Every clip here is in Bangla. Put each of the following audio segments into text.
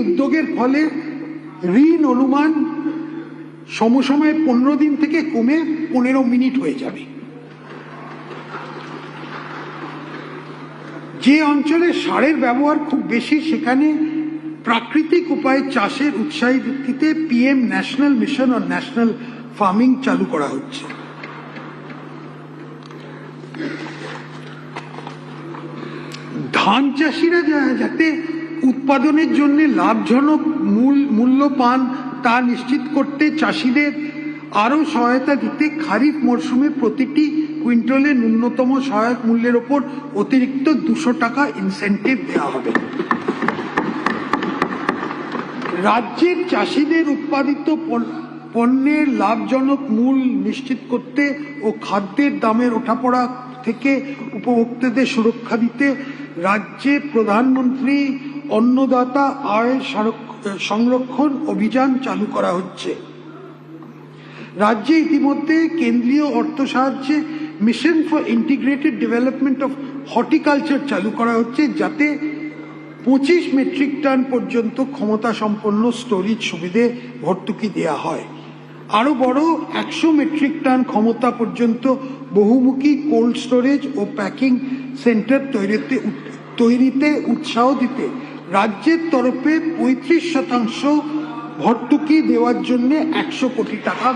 উদ্যোগের ফলে ঋণ অনুমান সমসময়ে 15 দিন থেকে কমে 15 মিনিট হয়ে যাবে। যে অঞ্চলে সারের ব্যবহার খুব বেশি সেখানে প্রাকৃতিক উপায়ে চাষের উৎসাহী ভিত্তিতে PM ন্যাশনাল মিশন ও ন্যাশনাল ফার্মিং চালু করা হচ্ছে। ধান চাষিরা যাতে উৎপাদনের জন্য লাভজনক মূল্য পান তা নিশ্চিত করতে চাষিদের আরও সহায়তা দিতে খারিফ মরশুমে প্রতিটি কুইন্টালে ন্যূনতম সহায়ক মূল্যের ওপর অতিরিক্ত 200 টাকা ইনসেন্টিভ দেওয়া হবে। রাজ্যের চাষিদের উৎপাদিত পণ্যের লাভজনক মূল্য নিশ্চিত করতে ও খাদ্যের দামের ওঠাপড়া থেকে উপভোক্তাদের সুরক্ষা দিতে রাজ্যে প্রধানমন্ত্রী অন্নদাতা আয় সংরক্ষণ অভিযান চালু করা হচ্ছে। রাজ্যে ইতিমধ্যে কেন্দ্রীয় অর্থ সাহায্যে mission for integrated development of horticulture চালু করা হচ্ছে, যাতে 25 মেট্রিক টন পর্যন্ত ক্ষমতা সম্পন্ন স্টোরেজ সুবিধে ভর্তুকি দেওয়া হয়। আরো বড় 100 মেট্রিক টন ক্ষমতা পর্যন্ত বহুমুখী কোল্ড স্টোরেজ ও প্যাকিং সেন্টার তৈরিতে উৎসাহ দিতে রাজ্যের তরফে 35% ভর্তুকি দেওয়ার জন্য 100 কোটি টাকা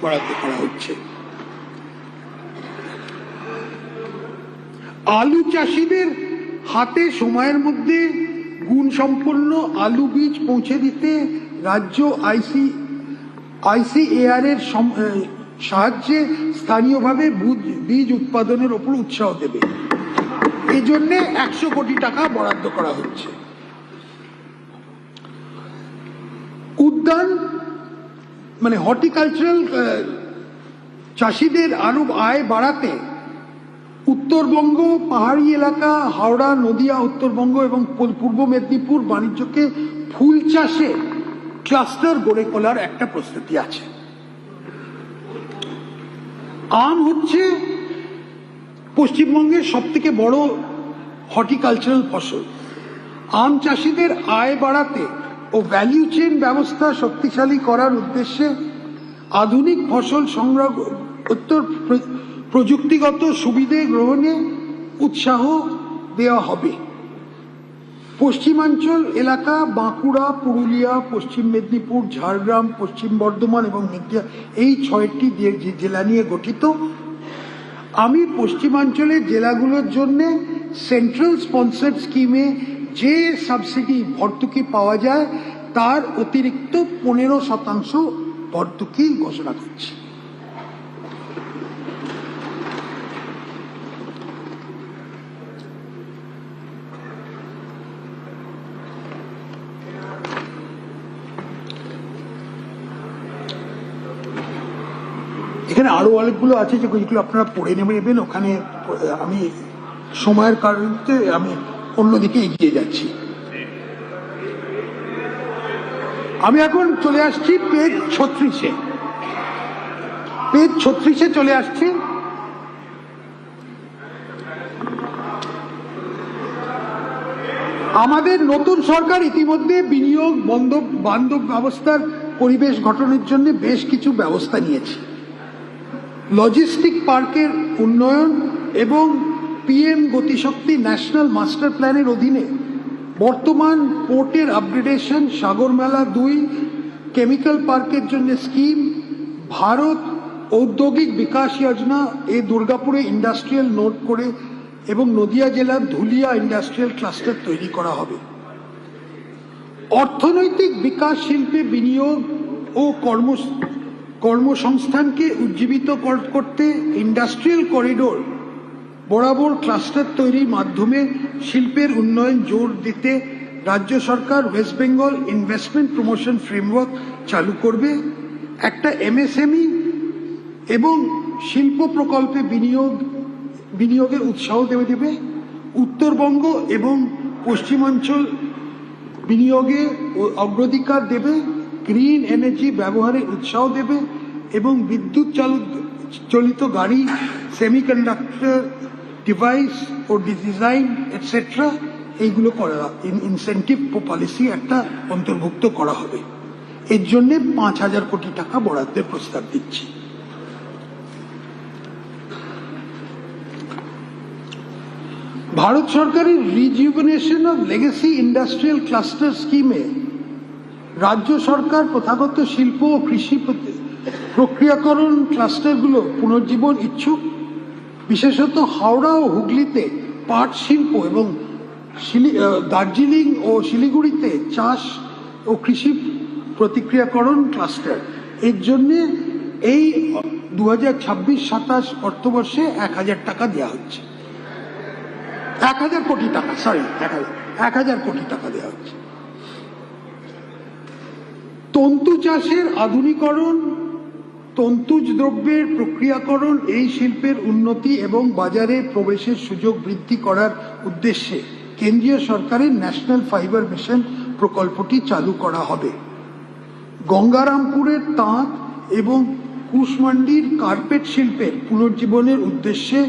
বরাদ্দ করা হচ্ছে। আলু চাষিদের হাতে সময়ের মধ্যে গুণসম্পন্ন আলু বীজ পৌঁছে দিতে রাজ্য ICAR এর সাহায্যে স্থানীয়ভাবে বীজ উৎপাদনের ওপর উৎসাহ দেবে। এই জন্য 100 কোটি টাকা বরাদ্দ করা হচ্ছে। উদ্যান হর্টিকালচারাল চাষিদের আরো আয় বাড়াতে উত্তরবঙ্গ পাহাড়ি এলাকা, হাওড়া, নদিয়া, উত্তরবঙ্গ এবং পূর্ব মেদিনীপুর বাণিজ্যকে ফুল চাষে ক্লাস্টার গড়ে তোলার একটা প্রস্তুতি আছে। আম হচ্ছে পশ্চিমবঙ্গের সবথেকে বড় হর্টিকালচারাল ফসল। আম চাষিদের আয় বাড়াতে ও ভ্যালু চেইন ব্যবস্থা শক্তিশালী করার উদ্দেশ্যে আধুনিক ফসল সংগ্রহ প্রযুক্তিগত সুবিধে গ্রহণে উৎসাহ দেওয়া হবে। পশ্চিমাঞ্চল এলাকা বাঁকুড়া, পুরুলিয়া, পশ্চিম মেদিনীপুর, ঝাড়গ্রাম, পশ্চিম বর্ধমান এবং নদিয়া এই 6টি জেলা নিয়ে গঠিত। আমি পশ্চিমাঞ্চলের জেলাগুলোর জন্য সেন্ট্রাল স্পন্সর্ড স্কিমে যে সাবসিডি ভর্তুকি পাওয়া যায় তার অতিরিক্ত 15% ভর্তুকি ঘোষণা করছি। এখানে আরো অনেকগুলো আছে যেগুলো আপনারা পড়ে নেবেন। ওখানে আমি সময়ের কারণে আমি অন্যদিকে এগিয়ে যাচ্ছি। আমি এখন চলে আসছি পেজ 36-এ। পেজ 36-এ চলে আসছি। আমাদের নতুন সরকার ইতিমধ্যে বিনিয়োগ বান্ধব ব্যবস্থার পরিবেশ গঠনের জন্য বেশ কিছু ব্যবস্থা নিয়েছে। লজিস্টিক পার্কের উন্নয়ন এবং PM গতিশক্তি ন্যাশনাল মাস্টার প্ল্যানের অধীনে বর্তমান পোর্টের আপগ্রেডেশন, সাগরমেলা 2 কেমিক্যাল পার্কের জন্য স্কিম, ভারত ঔদ্যোগিক বিকাশ যোজনা এ দুর্গাপুরে ইন্ডাস্ট্রিয়াল নোড করে এবং নদিয়া জেলার ধুলিয়া ইন্ডাস্ট্রিয়াল ক্লাস্টার তৈরি করা হবে। অর্থনৈতিক বিকাশ, শিল্পে বিনিয়োগ ও কর্মসংস্থানকে উজ্জীবিত করতে ইন্ডাস্ট্রিয়াল করিডোর বরাবর ক্লাস্টার তৈরির মাধ্যমে শিল্পের উন্নয়ন জোর দিতে রাজ্য সরকার West Bengal investment promotion framework চালু করবে। একটা MSME এবং শিল্প প্রকল্পে বিনিয়োগের উৎসাহ দেবে। উত্তরবঙ্গ এবং পশ্চিমাঞ্চল বিনিয়োগে অগ্রাধিকার দেবে। গ্রিন এনার্জি ব্যবহারে উৎসাহ দেবে এবং বিদ্যুৎ চালিত গাড়ি, সেমিকন্ডাক্টর ডিভাইস ও ডিজাইন এটসেট্রা এইগুলো করা, ইনসেন্টিভ পলিসি একটা অন্তর্ভুক্ত করা হবে। এর জন্য 5,000 কোটি টাকা বরাদ্দের প্রস্তাব দিচ্ছি। ভারত সরকারের rejuvenation of legacy industrial cluster স্কিমে রাজ্য সরকার প্রথাগত শিল্প ও কৃষি প্রক্রিয়াকরণ ক্লাস্টারগুলো পুনর্জীবন ইচ্ছুক। বিশেষত হাওড়া ও হুগলিতে পাট শিল্প এবং দার্জিলিং ও শিলিগুড়িতে চাষ ও কৃষি প্রতিক্রিয়াকরণ ক্লাস্টার। এর জন্য এই 2026-27 অর্থবর্ষে 1,000 টাকা দেওয়া হচ্ছে। 1,000 কোটি টাকা, সরি 1,000 কোটি টাকা দেওয়া হচ্ছে। তন্তু চাষের আধুনিকরণ, তন্তুজ দ্রব্যের প্রক্রিয়াকরণ, এই শিল্পের উন্নতি এবং বাজারে প্রবেশের সুযোগ বৃদ্ধি করার উদ্দেশ্যে কেন্দ্রীয় সরকারের ন্যাশনাল ফাইবার মিশন প্রকল্পটি চালু করা হবে। গঙ্গারামপুরের তাঁত এবং কুশমান্ডির কার্পেট শিল্পের পুনর্জীবনের উদ্দেশ্যে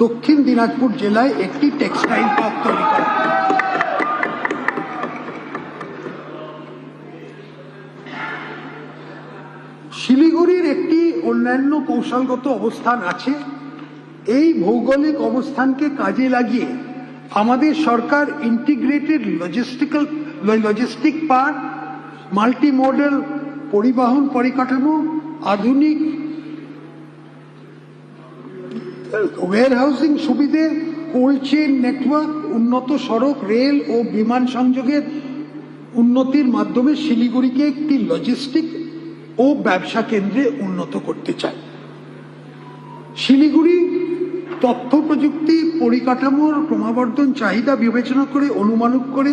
দক্ষিণ দিনাজপুর জেলায় একটি টেক্সটাইল পার্ক তৈরি করা। শিলিগুড়ির একটি অন্যান্য কৌশলগত অবস্থান আছে। এই ভৌগোলিক অবস্থানকে কাজে লাগিয়ে আমাদের সরকার ইন্টিগ্রেটেড লজিস্টিক পার্ক, মাল্টিমোডাল পরিবহন পরিকাঠামো, আধুনিক ওয়্যারহাউসিং সুবিধে, কোল্ড চেইন নেটওয়ার্ক, উন্নত সড়ক, রেল ও বিমান সংযোগের উন্নতির মাধ্যমে শিলিগুড়িকে একটি লজিস্টিক ও ব্যবসা কেন্দ্রে উন্নত করতে চায়। শিলিগুড়ি তথ্য প্রযুক্তি পরিকাঠামোর ক্রমবর্ধমান চাহিদা বিবেচনা করে অনুমানিক করে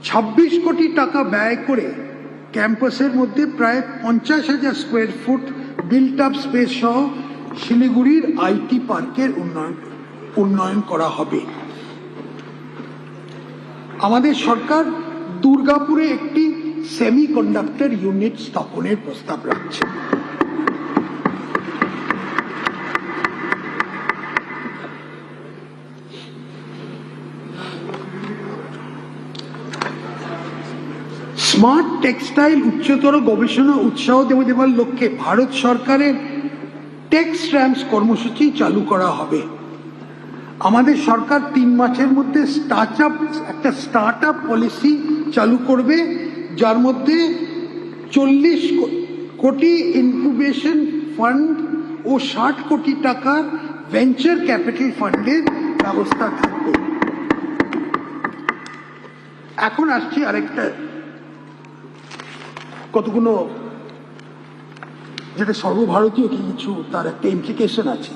26 কোটি টাকা ব্যয় করে ক্যাম্পাসের মধ্যে প্রায় 50,000 square foot built up space সহ শিলিগুড়ির আইটি পার্কের উন্নয়ন করা হবে। আমাদের সরকার দুর্গাপুরে একটি সেমিকন্ডাক্টর ইউনিট স্থাপনের প্রস্তাব রাখছে। স্মার্ট টেক্সটাইল উচ্চতর গবেষণা উৎসাহ দেওয়ার লক্ষ্যে ভারত সরকারের টেক্সট্রামস কর্মসূচি চালু করা হবে। আমাদের সরকার 3 মাসের মধ্যে একটা স্টার্ট আপ পলিসি চালু করবে, যার মধ্যে 40 কোটি ইনকিউবেশন ফান্ড ও 60 কোটি টাকার ভেঞ্চার ক্যাপিটাল ফান্ডের ব্যবস্থা থাকবে। এখন আসছি আরেকটা, কতগুলো যেটা সর্বভারতীয় কিছু তার একটা ইমপ্লিকেশন আছে।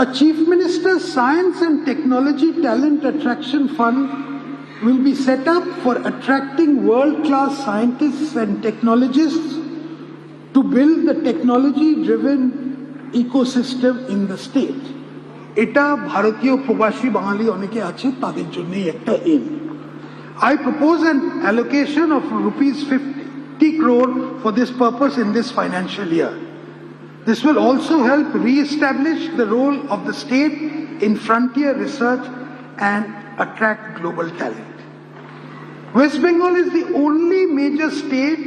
A Chief Minister's Science and Technology Talent Attraction Fund will be set up for attracting world-class scientists and technologists to build the technology-driven ecosystem in the state. এটা ভারতীয় প্রবাসী বাঙালি অনেকে আছে, তাদের জন্যই একটা M. I propose an allocation of rupees 50 crore for this purpose in this financial year. This will also help re-establish the role of the state in frontier research and attract global talent. West Bengal is the only major state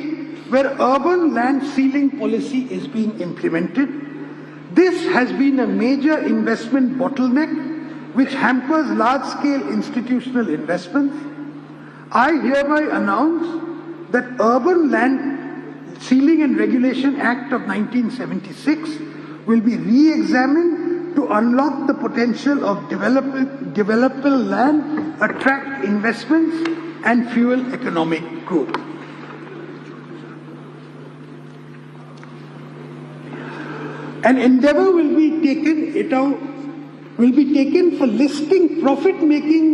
where urban land ceiling policy is being implemented. This has been a major investment bottleneck which hampers large-scale institutional investments. I hereby announce that Urban Land Ceiling and Regulation Act of 1976 will be re-examined to unlock the potential of developable land, attract investments and fuel economic growth. An endeavor will be taken for listing profit-making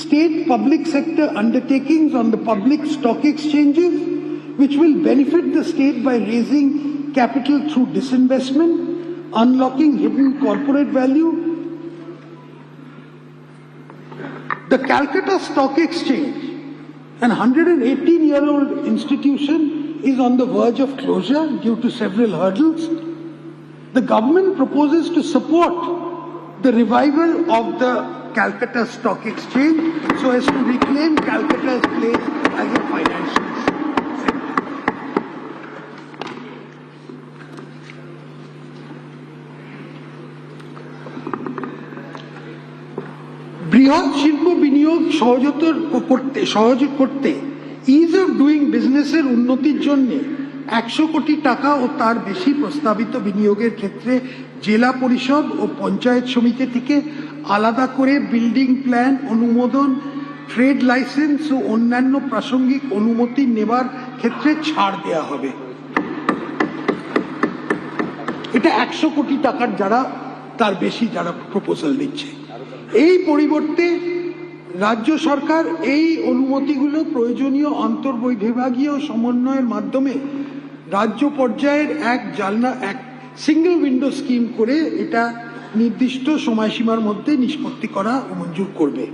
state public sector undertakings on the public stock exchanges, which will benefit the state by raising capital through disinvestment, unlocking hidden corporate value. The Calcutta Stock Exchange, an 118-year-old institution, is on the verge of closure due to several hurdles. The government proposes to support the revival of the Calcutta Stock Exchange so as to reclaim Calcutta's place as a financial center. বৃহৎ শিল্প বিনিয়োগ সহজ করতে ইজ অফ ডুইং বিজনেসের উন্নতির জন্য 100 কোটি টাকা ও তার বেশি প্রস্তাবিত বিনিয়োগের ক্ষেত্রে জেলা পরিষদ ও পঞ্চায়েত সমিতি থেকে আলাদা করে বিল্ডিং প্ল্যান অনুমোদন, ট্রেড লাইসেন্স ও অন্যান্য প্রাসঙ্গিক অনুমতি নেবার ক্ষেত্রে ছাড় দেওয়া হবে। এটা 100 কোটি টাকার যারা তার বেশি যারা প্রপোজাল দিচ্ছে। এই পরিবর্তে রাজ্য সরকার এই অনুমতিগুলো প্রয়োজনীয় আন্তঃবিভাগীয় সমন্বয়ের মাধ্যমে রাজ্য পর্যায়ের এক সিঙ্গেল উইন্ডো স্কিম করে এটা নির্দিষ্ট সময়সীমার মধ্যে নিষ্পত্তি করা ও মঞ্জুর করবে।